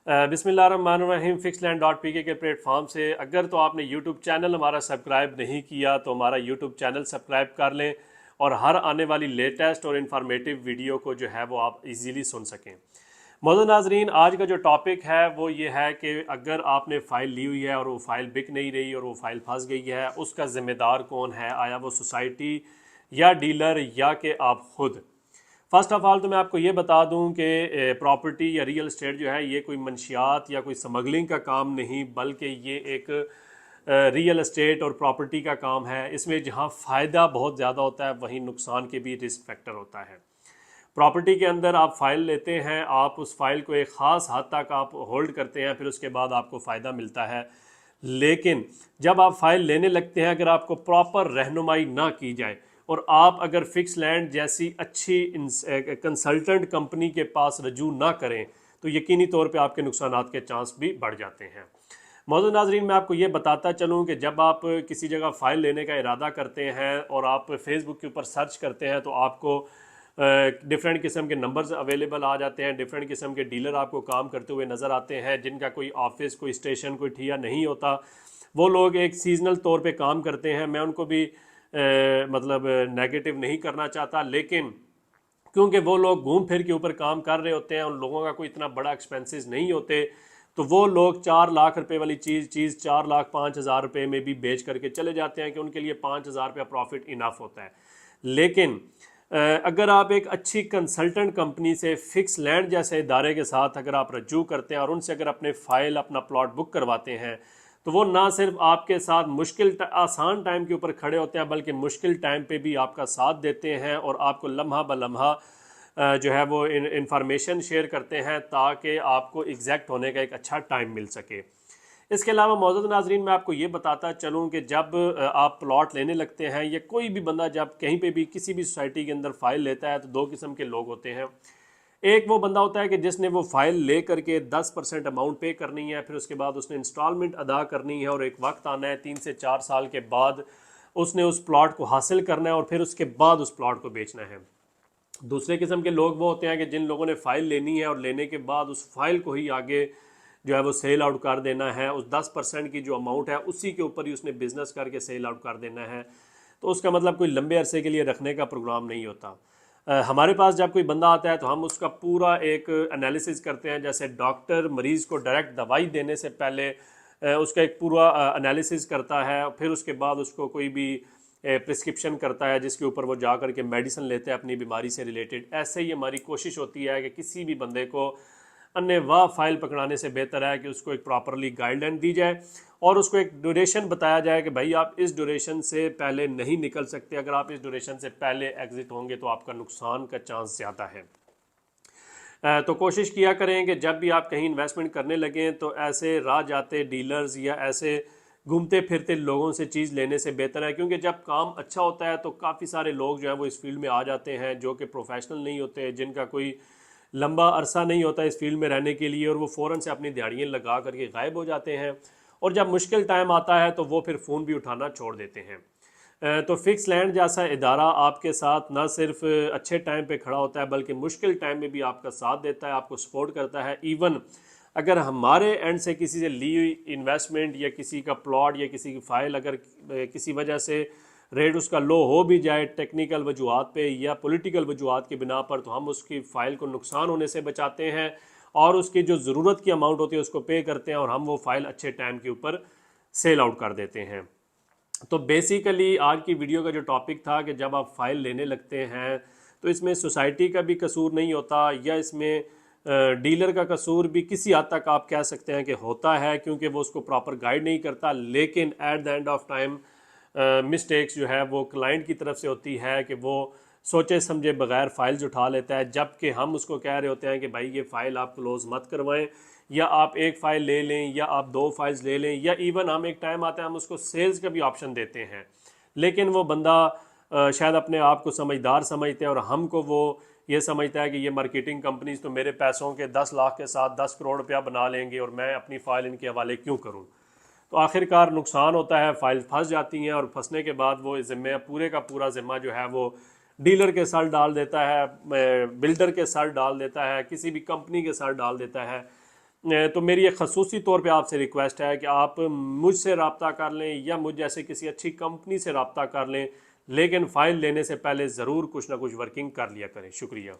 बिस्मिल्लाहिर्रहमानिर्रहीम। फिक्सलैंड.pk के प्लेटफॉर्म से अगर तो आपने यूट्यूब चैनल हमारा सब्सक्राइब नहीं किया तो हमारा यूट्यूब चैनल सब्सक्राइब कर लें और हर आने वाली लेटेस्ट और इन्फॉर्मेटिव वीडियो को जो है वो आप इजीली सुन सकें। मौजूद नाजरीन, आज का जो टॉपिक है वो ये है कि अगर आपने फ़ाइल ली हुई है और वो फ़ाइल बिक नहीं रही और वो फ़ाइल फंस गई है, उसका ज़िम्मेदार कौन है? आया वो सोसाइटी या डीलर या कि आप खुद? फर्स्ट ऑफ ऑल तो मैं आपको ये बता दूं कि प्रॉपर्टी या रियल एस्टेट जो है ये कोई मंशियात या कोई स्मगलिंग का काम नहीं, बल्कि ये एक रियल एस्टेट और प्रॉपर्टी का काम है। इसमें जहां फ़ायदा बहुत ज़्यादा होता है वहीं नुकसान के भी रिस्क फैक्टर होता है। प्रॉपर्टी के अंदर आप फ़ाइल लेते हैं, आप उस फाइल को एक ख़ास हद तक आप होल्ड करते हैं, फिर उसके बाद आपको फ़ायदा मिलता है। लेकिन जब आप फाइल लेने लगते हैं, अगर आपको प्रॉपर रहनुमाई ना की जाए और आप अगर फिक्स लैंड जैसी अच्छी कंसल्टेंट कंपनी के पास रजू ना करें तो यकीनी तौर पे आपके नुकसानात के चांस भी बढ़ जाते हैं। मौजूद नाजरीन, मैं आपको ये बताता चलूँ कि जब आप किसी जगह फ़ाइल लेने का इरादा करते हैं और आप फेसबुक के ऊपर सर्च करते हैं तो आपको डिफरेंट किस्म के नंबर्स अवेलेबल आ जाते हैं, डिफरेंट किस्म के डीलर आपको काम करते हुए नज़र आते हैं जिनका कोई ऑफिस, कोई स्टेशन, कोई ठिया नहीं होता। वो लोग एक सीजनल तौर पे काम करते हैं। मैं उनको भी मतलब नेगेटिव नहीं करना चाहता, लेकिन क्योंकि वो लोग घूम फिर के ऊपर काम कर रहे होते हैं, उन लोगों का कोई इतना बड़ा एक्सपेंसेस नहीं होते, तो वो लोग 4 लाख रुपए वाली चीज़ 4 लाख 5 हज़ार रुपये में भी बेच करके चले जाते हैं कि उनके लिए 5 हज़ार रुपया प्रॉफिट इनफ होता है। लेकिन अगर आप एक अच्छी कंसल्टेंट कंपनी से फिक्स लैंड जैसे इदारे के साथ अगर आप रजू करते हैं और उनसे अगर अपने फ़ाइल अपना प्लॉट बुक करवाते हैं तो वो ना सिर्फ आपके साथ आसान टाइम के ऊपर खड़े होते हैं, बल्कि मुश्किल टाइम पे भी आपका साथ देते हैं और आपको लम्हा ब लम्हा जो है वो इंफॉर्मेशन शेयर करते हैं ताकि आपको एग्जैक्ट होने का एक अच्छा टाइम मिल सके। इसके अलावा मौजूद नाजरीन, मैं आपको ये बताता चलूँ कि जब आप प्लॉट लेने लगते हैं या कोई भी बंदा जब कहीं पे भी किसी भी सोसाइटी के अंदर फ़ाइल लेता है तो दो किस्म के लोग होते हैं। एक वो बंदा होता है कि जिसने वो फाइल ले करके 10% अमाउंट पे करनी है, फिर उसके बाद उसने इंस्टॉलमेंट अदा करनी है और एक वक्त आना है 3 से 4 साल के बाद उसने उस प्लॉट को हासिल करना है और फिर उसके बाद उस प्लॉट को बेचना है। दूसरे किस्म के लोग वो होते हैं कि जिन लोगों ने फ़ाइल लेनी है और लेने के बाद उस फाइल को ही आगे जो है वो सेल आउट कर देना है, उस 10% की जो अमाउंट है उसी के ऊपर ही उसने बिजनेस करके सेल आउट कर देना है। तो उसका मतलब कोई लंबे अरसे के लिए रखने का प्रोग्राम नहीं होता। हमारे पास जब कोई बंदा आता है तो हम उसका पूरा एक एनालिसिस करते हैं। जैसे डॉक्टर मरीज़ को डायरेक्ट दवाई देने से पहले उसका एक पूरा एनालिसिस करता है, फिर उसके बाद उसको कोई भी प्रिस्क्रिप्शन करता है जिसके ऊपर वो जा कर के मेडिसिन लेते हैं अपनी बीमारी से रिलेटेड। ऐसे ही हमारी कोशिश होती है कि किसी भी बंदे को अन्य वाह फाइल पकड़ाने से बेहतर है कि उसको एक प्रॉपरली गाइडलाइन दी जाए और उसको एक ड्यूरेशन बताया जाए कि भाई आप इस ड्यूरेशन से पहले नहीं निकल सकते, अगर आप इस ड्यूरेशन से पहले एग्जिट होंगे तो आपका नुकसान का चांस ज़्यादा है। तो कोशिश किया करें कि जब भी आप कहीं इन्वेस्टमेंट करने लगें तो ऐसे राह जाते डीलर्स या ऐसे घूमते फिरते लोगों से चीज़ लेने से बेहतर है, क्योंकि जब काम अच्छा होता है तो काफ़ी सारे लोग जो है वो इस फील्ड में आ जाते हैं जो कि प्रोफेशनल नहीं होते, जिनका कोई लंबा अरसा नहीं होता इस फील्ड में रहने के लिए, और वो फ़ौरन से अपनी दिहाड़ियाँ लगा करके गायब हो जाते हैं और जब मुश्किल टाइम आता है तो वो फिर फ़ोन भी उठाना छोड़ देते हैं। तो फिक्स लैंड जैसा इदारा आपके साथ ना सिर्फ अच्छे टाइम पे खड़ा होता है बल्कि मुश्किल टाइम में भी आपका साथ देता है, आपको सपोर्ट करता है। इवन अगर हमारे एंड से किसी से ली हुई इन्वेस्टमेंट या किसी का प्लॉट या किसी की फ़ाइल अगर किसी वजह से रेट उसका लो हो भी जाए टेक्निकल वजूहत पे या पॉलिटिकल वजूहत की बिना पर, तो हम उसकी फ़ाइल को नुकसान होने से बचाते हैं और उसकी जो ज़रूरत की अमाउंट होती है उसको पे करते हैं और हम वो फ़ाइल अच्छे टाइम के ऊपर सेल आउट कर देते हैं। तो बेसिकली आज की वीडियो का जो टॉपिक था कि जब आप फाइल लेने लगते हैं तो इसमें सोसाइटी का भी कसूर नहीं होता या इसमें डीलर का कसूर भी किसी हद तक आप कह सकते हैं कि होता है, क्योंकि वो उसको प्रॉपर गाइड नहीं करता। लेकिन at the end of time mistakes जो है वो क्लाइंट की तरफ से होती है कि वो सोचे समझे बगैर फाइल्स उठा लेता है, जबकि हम उसको कह रहे होते हैं कि भाई ये फ़ाइल आप क्लोज़ मत करवाएं, या आप एक फ़ाइल ले लें या आप दो फाइल्स ले लें, या इवन हम एक टाइम आता है हम उसको सेल्स का भी ऑप्शन देते हैं। लेकिन वो बंदा शायद अपने आप को समझदार समझते हैं और हमको वो ये समझता है कि ये मार्केटिंग कंपनीज तो मेरे पैसों के 10 लाख के साथ 10 करोड़ रुपया बना लेंगे और मैं अपनी फ़ाइल इनके हवाले क्यों करूँ। तो आखिरकार नुकसान होता है, फाइल फंस जाती हैं और फंसने के बाद वो ज़िम्मे पूरे का पूरा ज़िम्मा जो है वो डीलर के सर डाल देता है, बिल्डर के सर डाल देता है, किसी भी कंपनी के सर डाल देता है। तो मेरी एक खसूसी तौर पे आपसे रिक्वेस्ट है कि आप मुझसे रब्ता कर लें या मुझ जैसे किसी अच्छी कंपनी से रब्ता कर लें, लेकिन फ़ाइल लेने से पहले ज़रूर कुछ ना कुछ वर्किंग कर लिया करें। शुक्रिया।